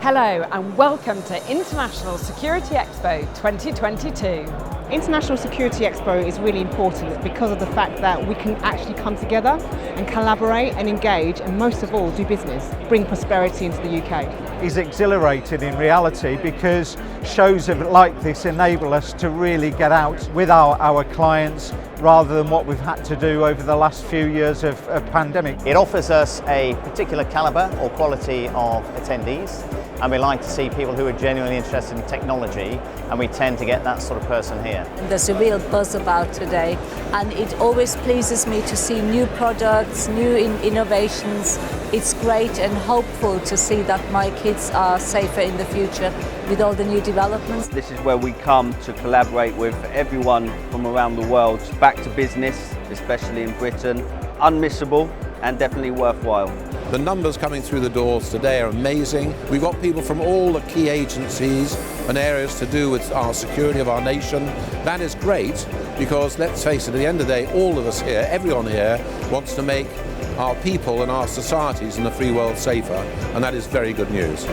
Hello and welcome to International Security Expo 2022. International Security Expo is really important because of the fact that we can actually come together and collaborate and engage and most of all do business, bring prosperity into the UK. Is exhilarating in reality because shows like this enable us to really get out with our clients rather than what we've had to do over the last few years of pandemic. It offers us a particular calibre or quality of attendees, and we like to see people who are genuinely interested in technology, and we tend to get that sort of person here. There's a real buzz about today, and it always pleases me to see new products, new innovations. It's great and hopeful to see that my kids are safer in the future with all the new developments. This is where we come to collaborate with everyone from around the world. Back to business, especially in Britain. Unmissable and definitely worthwhile. The numbers coming through the doors today are amazing. We've got people from all the key agencies and areas to do with our security of our nation. That is great because, let's face it, at the end of the day, all of us here, everyone here, wants to make our people and our societies in the free world safer, and that is very good news.